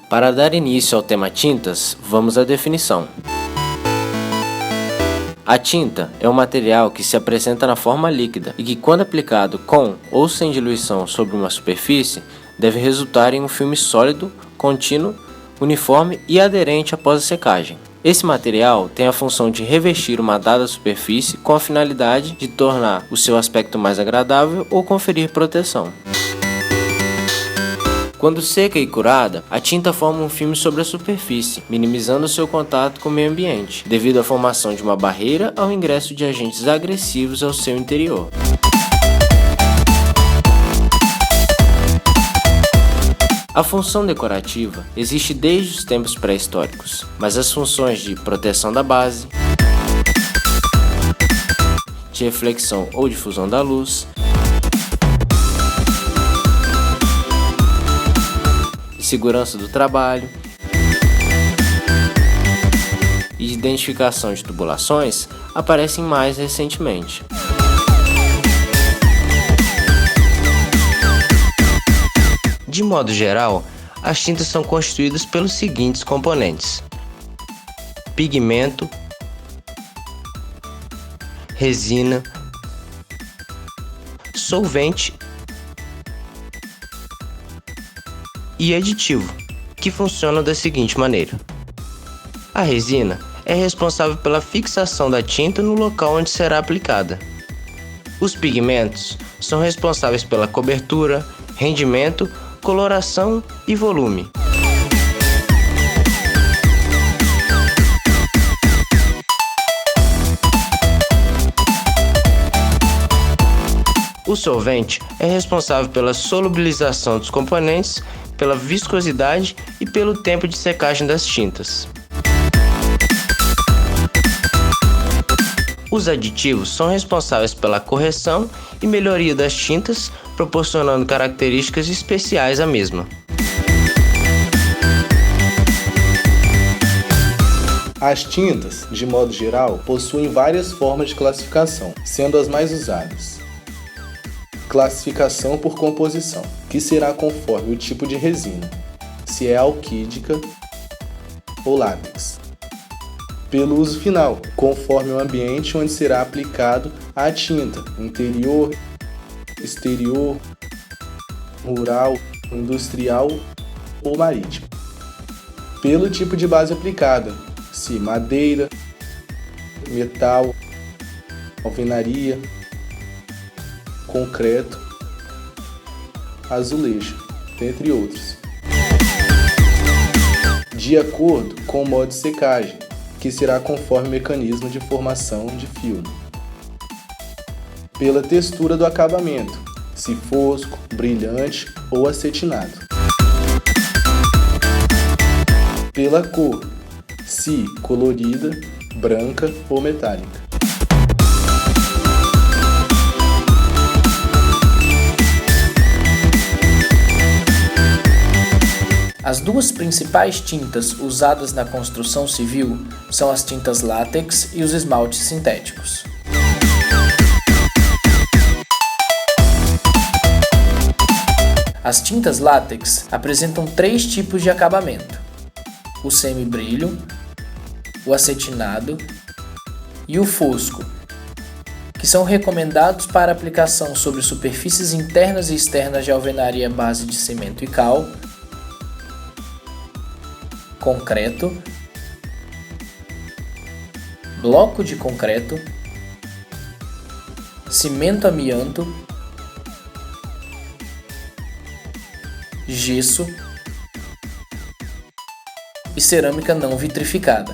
Para dar início ao tema tintas, vamos à definição. A tinta é um material que se apresenta na forma líquida e que, quando aplicado com ou sem diluição sobre uma superfície, deve resultar em um filme sólido, contínuo, uniforme e aderente após a secagem. Esse material tem a função de revestir uma dada superfície com a finalidade de tornar o seu aspecto mais agradável ou conferir proteção. Quando seca e curada, a tinta forma um filme sobre a superfície, minimizando seu contato com o meio ambiente, devido à formação de uma barreira ao ingresso de agentes agressivos ao seu interior. A função decorativa existe desde os tempos pré-históricos, mas as funções de proteção da base, de reflexão ou difusão da luz, segurança do trabalho e identificação de tubulações aparecem mais recentemente. De modo geral, as tintas são constituídas pelos seguintes componentes: pigmento, resina, solvente e aditivo, que funcionam da seguinte maneira. A resina é responsável pela fixação da tinta no local onde será aplicada. Os pigmentos são responsáveis pela cobertura, rendimento, coloração e volume. O solvente é responsável pela solubilização dos componentes, pela viscosidade e pelo tempo de secagem das tintas. Os aditivos são responsáveis pela correção e melhoria das tintas, proporcionando características especiais à mesma. As tintas, de modo geral, possuem várias formas de classificação, sendo as mais usadas: classificação por composição, que será conforme o tipo de resina, se é alquídica ou látex. Pelo uso final, conforme o ambiente onde será aplicado a tinta, interior, exterior, rural, industrial ou marítimo. Pelo tipo de base aplicada, se madeira, metal, alvenaria, concreto, azulejo, entre outros. De acordo com o modo de secagem, que será conforme o mecanismo de formação de filme. Pela textura do acabamento, se fosco, brilhante ou acetinado. Pela cor, se colorida, branca ou metálica. As duas principais tintas usadas na construção civil são as tintas látex e os esmaltes sintéticos. As tintas látex apresentam 3 tipos de acabamento: o semibrilho, o acetinado e o fosco, que são recomendados para aplicação sobre superfícies internas e externas de alvenaria base de cimento e cal, concreto, bloco de concreto, cimento amianto, gesso e cerâmica não vitrificada.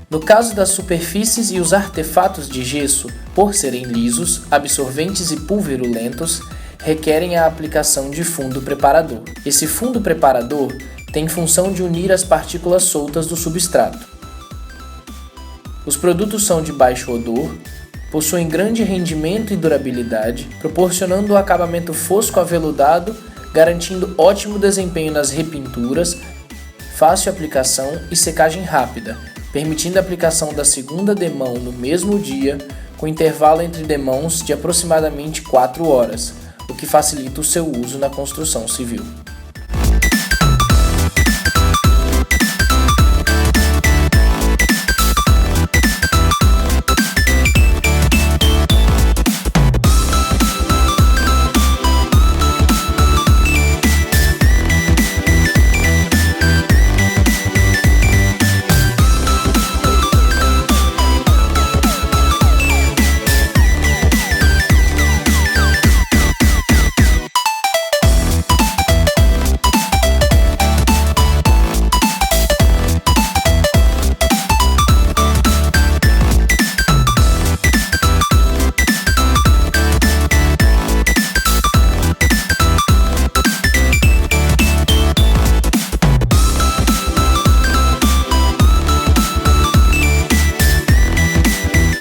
No caso das superfícies e os artefatos de gesso, por serem lisos, absorventes e pulverulentos, requerem a aplicação de fundo preparador. Esse fundo preparador tem função de unir as partículas soltas do substrato. Os produtos são de baixo odor, possuem grande rendimento e durabilidade, proporcionando um acabamento fosco aveludado, garantindo ótimo desempenho nas repinturas, fácil aplicação e secagem rápida, permitindo a aplicação da segunda demão no mesmo dia, com intervalo entre demãos de aproximadamente 4 horas, o que facilita o seu uso na construção civil.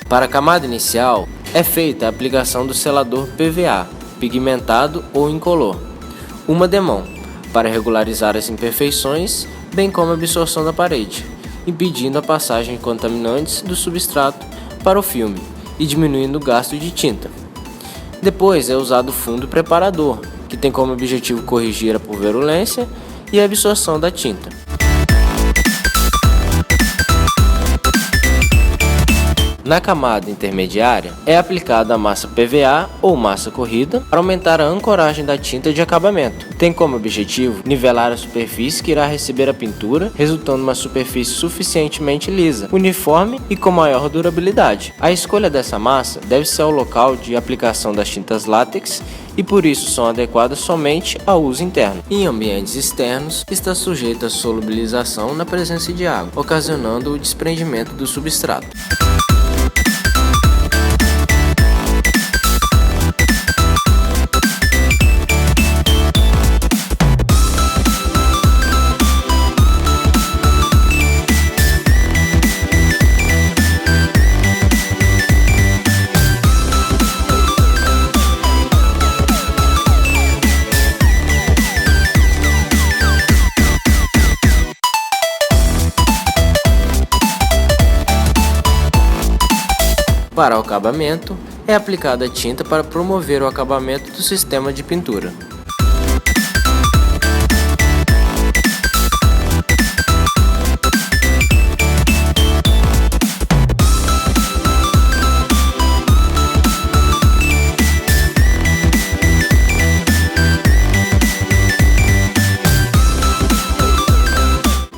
Para a camada inicial, é feita a aplicação do selador PVA, pigmentado ou incolor, uma demão, para regularizar as imperfeições, bem como a absorção da parede, impedindo a passagem de contaminantes do substrato para o filme e diminuindo o gasto de tinta. Depois é usado o fundo preparador, que tem como objetivo corrigir a pulverulência e a absorção da tinta. Na camada intermediária, é aplicada a massa PVA ou massa corrida para aumentar a ancoragem da tinta de acabamento. Tem como objetivo nivelar a superfície que irá receber a pintura, resultando uma superfície suficientemente lisa, uniforme e com maior durabilidade. A escolha dessa massa deve ser ao local de aplicação das tintas látex e por isso são adequadas somente ao uso interno. Em ambientes externos, está sujeita à solubilização na presença de água, ocasionando o desprendimento do substrato. Para o acabamento, é aplicada a tinta para promover o acabamento do sistema de pintura.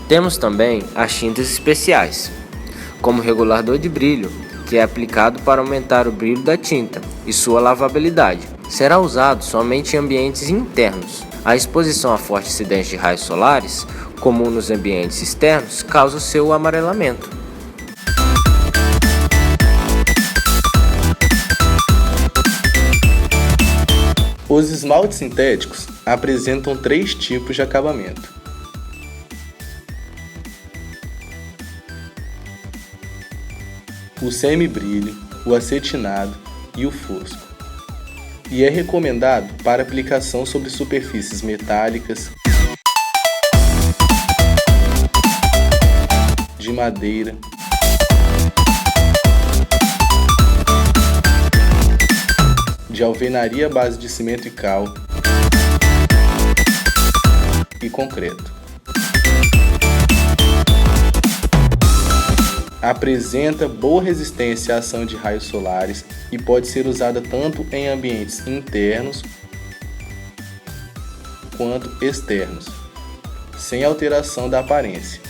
Temos também as tintas especiais, como regulador de brilho, que é aplicado para aumentar o brilho da tinta e sua lavabilidade. Será usado somente em ambientes internos. A exposição a forte incidência de raios solares, comum nos ambientes externos, causa o seu amarelamento. Os esmaltes sintéticos apresentam 3 tipos de acabamento: o semibrilho, o acetinado e o fosco, e é recomendado para aplicação sobre superfícies metálicas, de madeira, de alvenaria à base de cimento e cal e concreto. Apresenta boa resistência à ação de raios solares e pode ser usada tanto em ambientes internos quanto externos, sem alteração da aparência.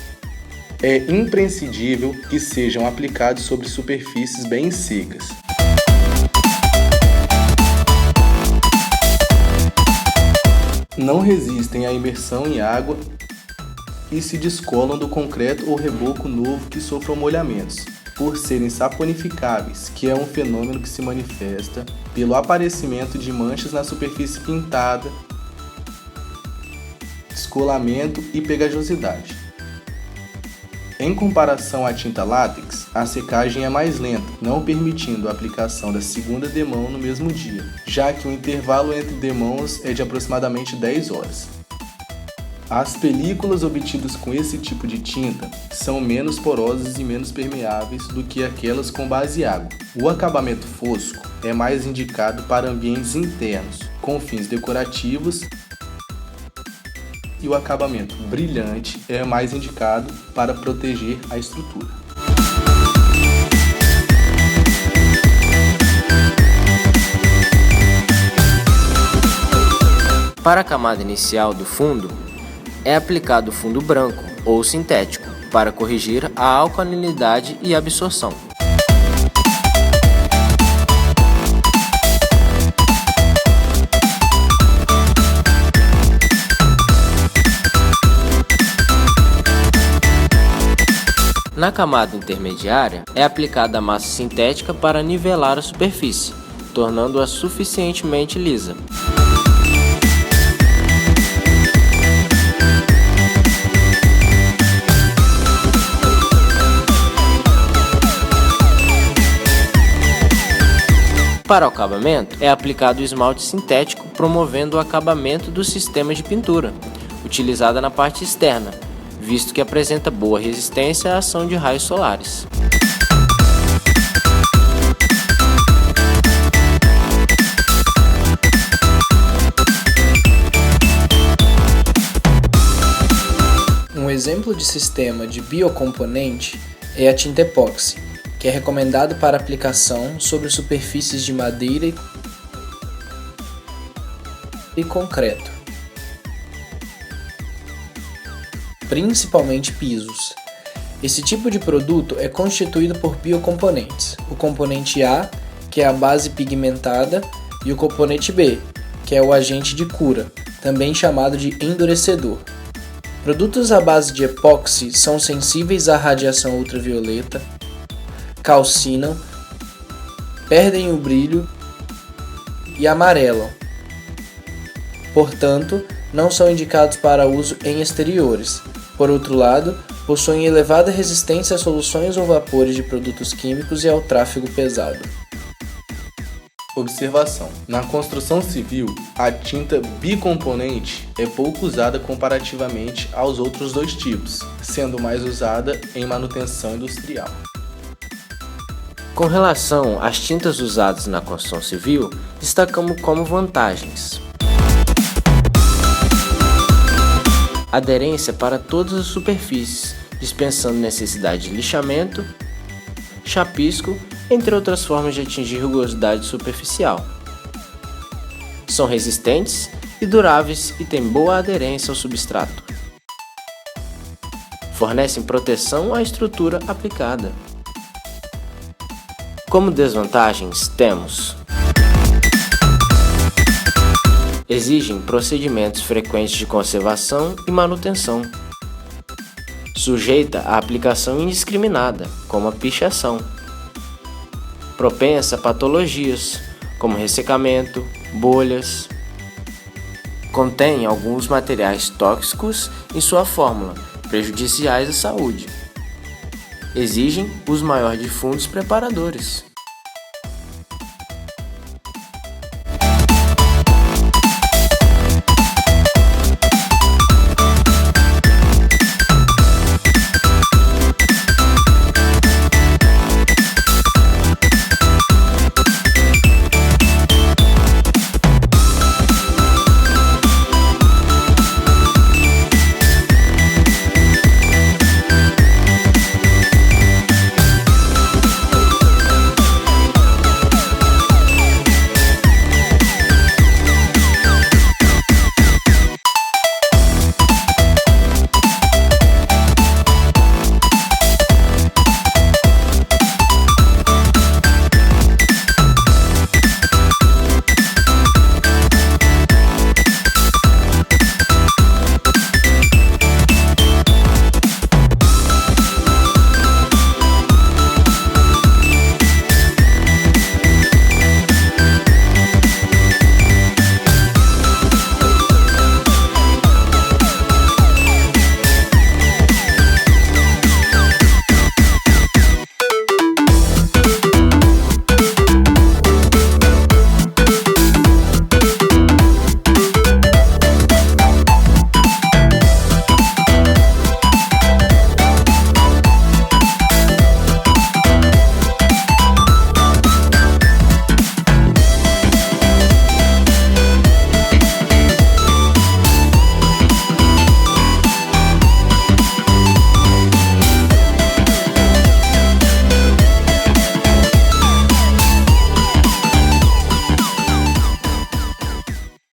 É imprescindível que sejam aplicados sobre superfícies bem secas. Não resistem à imersão em água e se descolam do concreto ou reboco novo que sofram molhamentos, por serem saponificáveis, que é um fenômeno que se manifesta pelo aparecimento de manchas na superfície pintada, descolamento e pegajosidade. Em comparação à tinta látex, a secagem é mais lenta, não permitindo a aplicação da segunda demão no mesmo dia, já que o intervalo entre demãos é de aproximadamente 10 horas. As películas obtidas com esse tipo de tinta são menos porosas e menos permeáveis do que aquelas com base água. O acabamento fosco é mais indicado para ambientes internos, com fins decorativos, e o acabamento brilhante é mais indicado para proteger a estrutura. Para a camada inicial do fundo, é aplicado fundo branco ou sintético para corrigir a alcalinidade e absorção. Na camada intermediária, é aplicada a massa sintética para nivelar a superfície, tornando-a suficientemente lisa. Para o acabamento, é aplicado o esmalte sintético, promovendo o acabamento do sistema de pintura, utilizada na parte externa, visto que apresenta boa resistência à ação de raios solares. Um exemplo de sistema de biocomponente é a tinta epóxi, que é recomendado para aplicação sobre superfícies de madeira e concreto, principalmente pisos. Esse tipo de produto é constituído por biocomponentes: o componente A, que é a base pigmentada, e o componente B, que é o agente de cura, também chamado de endurecedor. Produtos à base de epóxi são sensíveis à radiação ultravioleta, calcinam, perdem o brilho e amarelam. Portanto, não são indicados para uso em exteriores. Por outro lado, possuem elevada resistência a soluções ou vapores de produtos químicos e ao tráfego pesado. Observação: na construção civil, a tinta bicomponente é pouco usada comparativamente aos outros dois tipos, sendo mais usada em manutenção industrial. Com relação às tintas usadas na construção civil, destacamos como vantagens: aderência para todas as superfícies, dispensando necessidade de lixamento, chapisco, entre outras formas de atingir rugosidade superficial. São resistentes e duráveis e têm boa aderência ao substrato. Fornecem proteção à estrutura aplicada. Como desvantagens, temos: exigem procedimentos frequentes de conservação e manutenção. Sujeita à aplicação indiscriminada, como a pichação. Propensa a patologias, como ressecamento, bolhas. Contém alguns materiais tóxicos em sua fórmula, prejudiciais à saúde. Exigem uso maior de fundos preparadores.